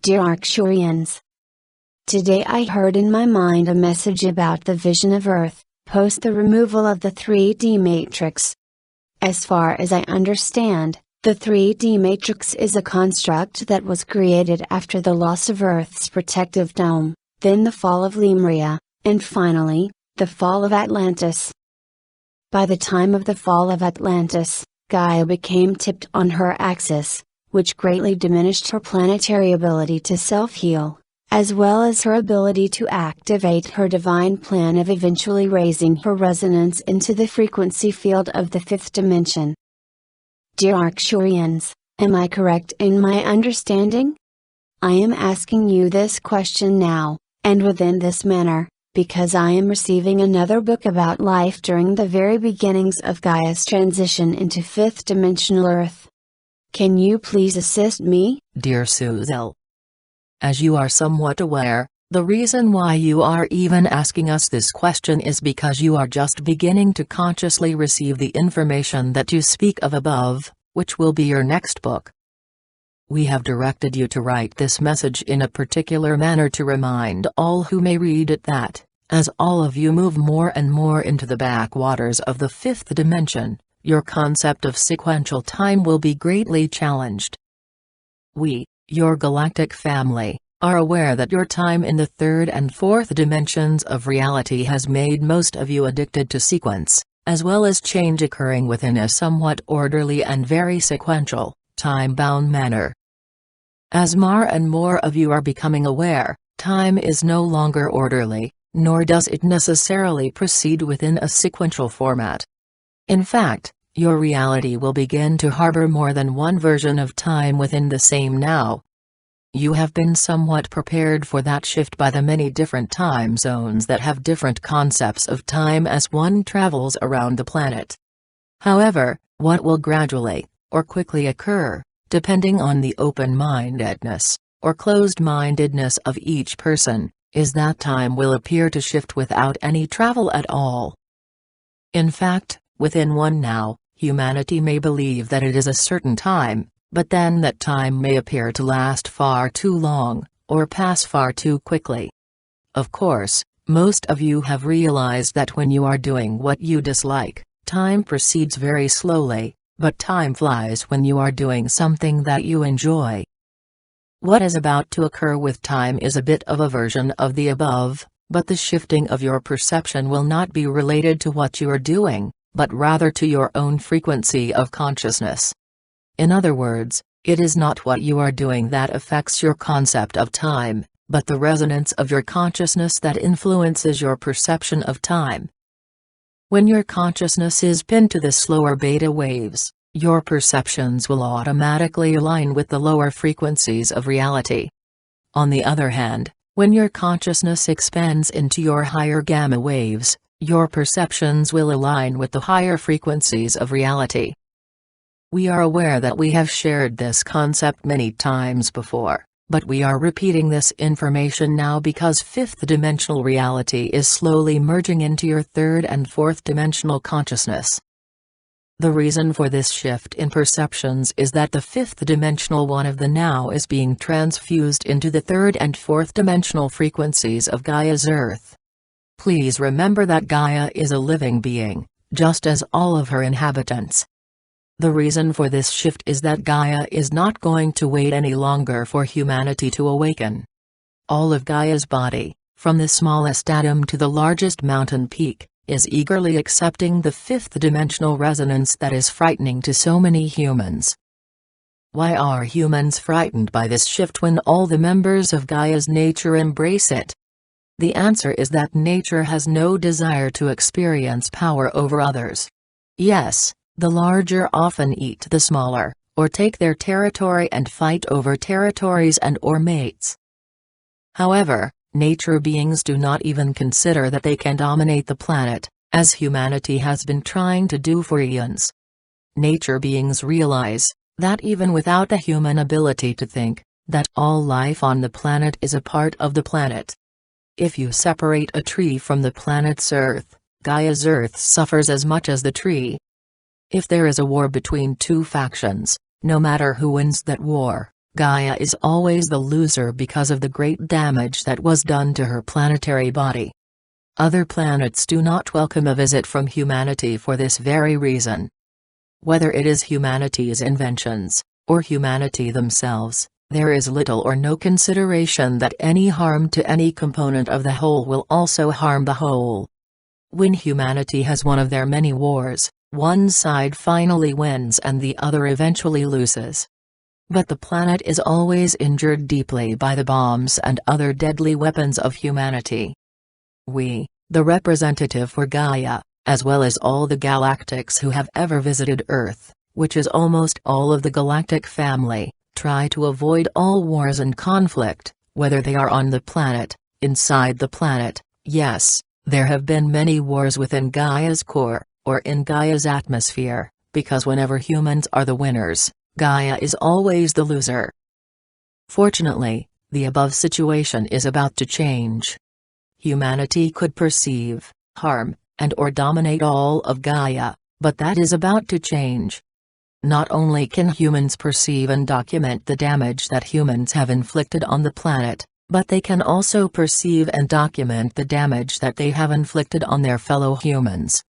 Dear Arcturians, today I heard in my mind a message about the vision of Earth, post the removal of the 3D matrix. As far as I understand, the 3D matrix is a construct that was created after the loss of Earth's protective dome, then the fall of Lemuria, and finally, the fall of Atlantis. By the time of the fall of Atlantis, Gaia became tipped on her axis, which greatly diminished her planetary ability to self-heal, as well as her ability to activate her divine plan of eventually raising her resonance into the frequency field of the fifth dimension. Dear Arcturians, am I correct in my understanding? I am asking you this question now, and within this manner, because I am receiving another book about life during the very beginnings of Gaia's transition into fifth dimensional Earth. Can you please assist me? Dear Suzel, as you are somewhat aware, the reason why you are even asking us this question is because you are just beginning to consciously receive the information that you speak of above, which will be your next book. We have directed you to write this message in a particular manner to remind all who may read it that, as all of you move more and more into the backwaters of the fifth dimension, your concept of sequential time will be greatly challenged. We, your galactic family, are aware that your time in the third and fourth dimensions of reality has made most of you addicted to sequence, as well as change occurring within a somewhat orderly and very sequential, time-bound manner. As more and more of you are becoming aware, time is no longer orderly, nor does it necessarily proceed within a sequential format. In fact, your reality will begin to harbor more than one version of time within the same now. You have been somewhat prepared for that shift by the many different time zones that have different concepts of time as one travels around the planet. However, what will gradually, or quickly occur, depending on the open-mindedness, or closed-mindedness of each person, is that time will appear to shift without any travel at all. In fact, within one now, humanity may believe that it is a certain time, but then that time may appear to last far too long, or pass far too quickly. Of course, most of you have realized that when you are doing what you dislike, time proceeds very slowly, but time flies when you are doing something that you enjoy. What is about to occur with time is a bit of a version of the above, but the shifting of your perception will not be related to what you are doing, but rather to your own frequency of consciousness. In other words, it is not what you are doing that affects your concept of time, but the resonance of your consciousness that influences your perception of time. When your consciousness is pinned to the slower beta waves, your perceptions will automatically align with the lower frequencies of reality. On the other hand, when your consciousness expands into your higher gamma waves, your perceptions will align with the higher frequencies of reality. We are aware that we have shared this concept many times before, but we are repeating this information now because fifth dimensional reality is slowly merging into your third and fourth dimensional consciousness. The reason for this shift in perceptions is that the fifth dimensional one of the now is being transfused into the third and fourth dimensional frequencies of Gaia's Earth. Please remember that Gaia is a living being, just as all of her inhabitants. The reason for this shift is that Gaia is not going to wait any longer for humanity to awaken. All of Gaia's body, from the smallest atom to the largest mountain peak, is eagerly accepting the fifth dimensional resonance that is frightening to so many humans. Why are humans frightened by this shift when all the members of Gaia's nature embrace it? The answer is that nature has no desire to experience power over others. Yes, the larger often eat the smaller, or take their territory and fight over territories and/or mates. However, nature beings do not even consider that they can dominate the planet, as humanity has been trying to do for eons. Nature beings realize that even without a human ability to think, that all life on the planet is a part of the planet. If you separate a tree from the planet's Earth, Gaia's Earth suffers as much as the tree. If there is a war between two factions, no matter who wins that war, Gaia is always the loser because of the great damage that was done to her planetary body. Other planets do not welcome a visit from humanity for this very reason. Whether it is humanity's inventions, or humanity themselves, there is little or no consideration that any harm to any component of the whole will also harm the whole. When humanity has one of their many wars, one side finally wins and the other eventually loses. But the planet is always injured deeply by the bombs and other deadly weapons of humanity. We, the representative for Gaia, as well as all the galactics who have ever visited Earth, which is almost all of the galactic family, try to avoid all wars and conflict, whether they are on the planet, inside the planet. Yes, there have been many wars within Gaia's core, or in Gaia's atmosphere, because whenever humans are the winners, Gaia is always the loser. Fortunately, the above situation is about to change. Humanity could perceive, harm, and/or dominate all of Gaia, but that is about to change. Not only can humans perceive and document the damage that humans have inflicted on the planet, but they can also perceive and document the damage that they have inflicted on their fellow humans.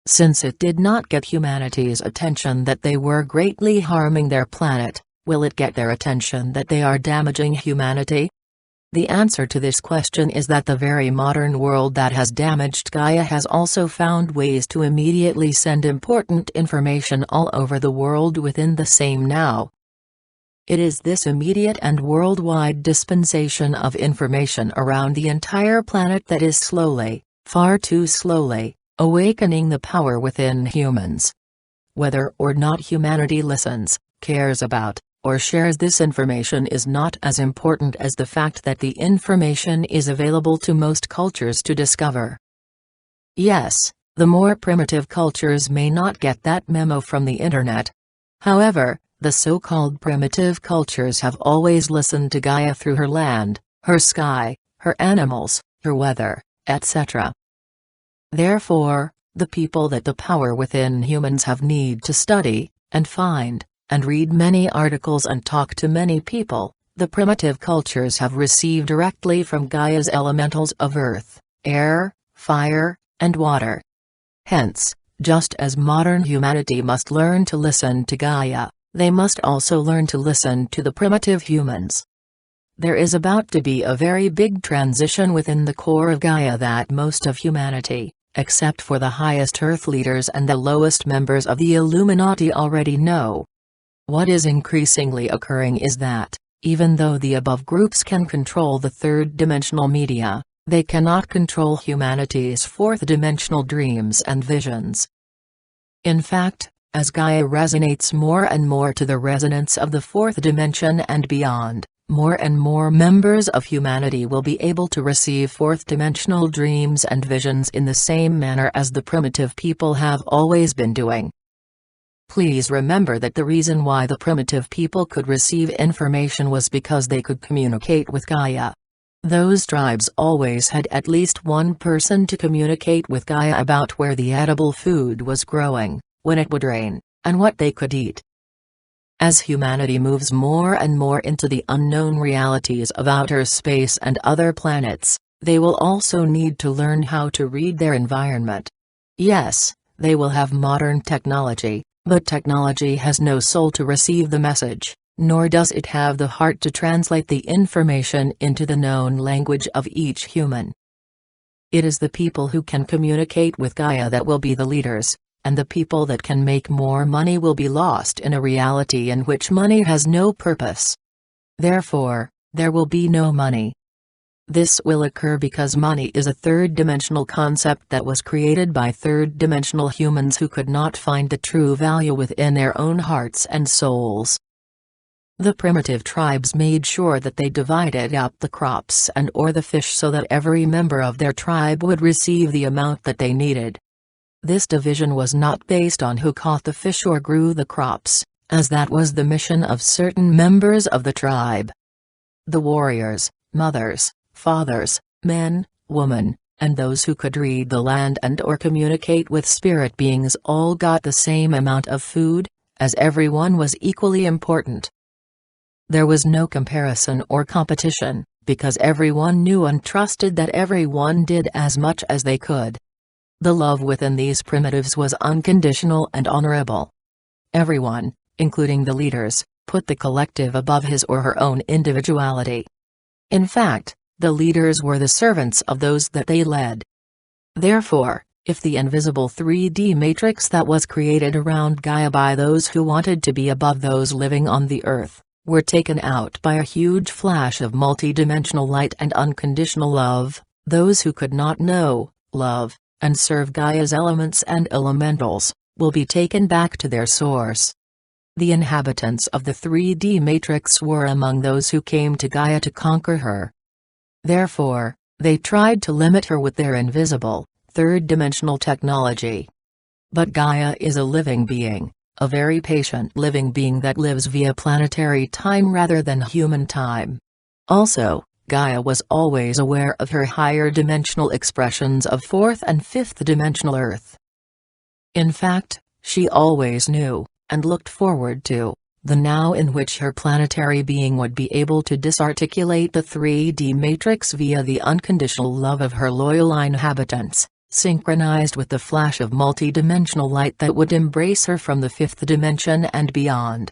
Since it did not get humanity's attention that they were greatly harming their planet, will it get their attention that they are damaging humanity? The answer to this question is that the very modern world that has damaged Gaia has also found ways to immediately send important information all over the world within the same now. It is this immediate and worldwide dispensation of information around the entire planet that is slowly, far too slowly, awakening the power within humans. Whether or not humanity listens, cares about, or shares this information is not as important as the fact that the information is available to most cultures to discover. Yes, the more primitive cultures may not get that memo from the internet. However, the so-called primitive cultures have always listened to Gaia through her land, her sky, her animals, her weather, etc. Therefore, the people that the power within humans have need to study, and find, and read many articles and talk to many people, the primitive cultures have received directly from Gaia's elementals of earth, air, fire, and water. Hence, just as modern humanity must learn to listen to Gaia, they must also learn to listen to the primitive humans. There is about to be a very big transition within the core of Gaia that most of humanity, except for the highest Earth leaders and the lowest members of the Illuminati, already know. What is increasingly occurring is that, even though the above groups can control the third-dimensional media, they cannot control humanity's fourth-dimensional dreams and visions. In fact, as Gaia resonates more and more to the resonance of the fourth dimension and beyond, more and more members of humanity will be able to receive fourth-dimensional dreams and visions in the same manner as the primitive people have always been doing. Please remember that the reason why the primitive people could receive information was because they could communicate with Gaia. Those tribes always had at least one person to communicate with Gaia about where the edible food was growing, when it would rain, and what they could eat. As humanity moves more and more into the unknown realities of outer space and other planets, they will also need to learn how to read their environment. Yes, they will have modern technology, but technology has no soul to receive the message, nor does it have the heart to translate the information into the known language of each human. It is the people who can communicate with Gaia that will be the leaders, and the people that can make more money will be lost in a reality in which money has no purpose. Therefore, there will be no money. This will occur because money is a third-dimensional concept that was created by third-dimensional humans who could not find the true value within their own hearts and souls. The primitive tribes made sure that they divided up the crops and/or the fish so that every member of their tribe would receive the amount that they needed. This division was not based on who caught the fish or grew the crops, as that was the mission of certain members of the tribe. The warriors, mothers, fathers, men, women, and those who could read the land and/or communicate with spirit beings all got the same amount of food, as everyone was equally important. There was no comparison or competition, because everyone knew and trusted that everyone did as much as they could. The love within these primitives was unconditional and honorable. Everyone, including the leaders, put the collective above his or her own individuality. In fact, the leaders were the servants of those that they led. Therefore, if the invisible 3D matrix that was created around Gaia by those who wanted to be above those living on the earth, were taken out by a huge flash of multidimensional light and unconditional love, those who could not know, love, and serve Gaia's elements and elementals, will be taken back to their source. The inhabitants of the 3D matrix were among those who came to Gaia to conquer her. Therefore, they tried to limit her with their invisible, third-dimensional technology. But Gaia is a living being, a very patient living being that lives via planetary time rather than human time. Also, Gaia was always aware of her higher dimensional expressions of fourth and fifth dimensional Earth. In fact, she always knew, and looked forward to, the now in which her planetary being would be able to disarticulate the 3D matrix via the unconditional love of her loyal inhabitants, synchronized with the flash of multidimensional light that would embrace her from the fifth dimension and beyond.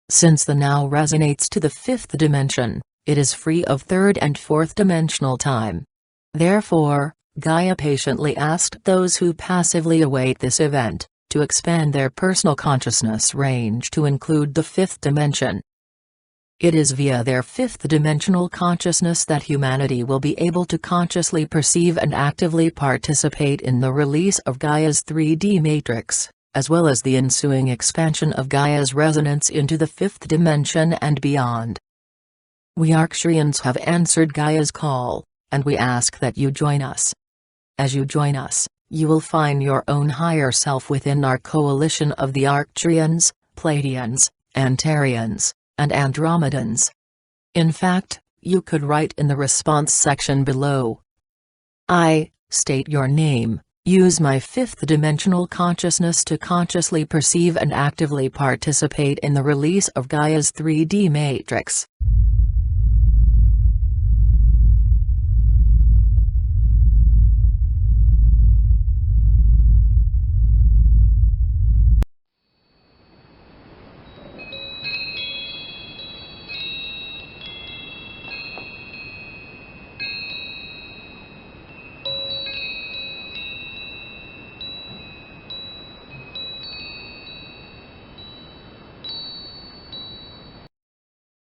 Since the now resonates to the fifth dimension, it is free of third and fourth dimensional time. Therefore, Gaia patiently asked those who passively await this event, to expand their personal consciousness range to include the fifth dimension. It is via their fifth dimensional consciousness that humanity will be able to consciously perceive and actively participate in the release of Gaia's 3D matrix, as well as the ensuing expansion of Gaia's resonance into the fifth dimension and beyond. We Arcturians have answered Gaia's call, and we ask that you join us. As you join us, you will find your own higher self within our coalition of the Arcturians, Pleiadians, Antarians, and Andromedans. In fact, you could write in the response section below, "I state your name, use my fifth dimensional consciousness to consciously perceive and actively participate in the release of Gaia's 3D matrix."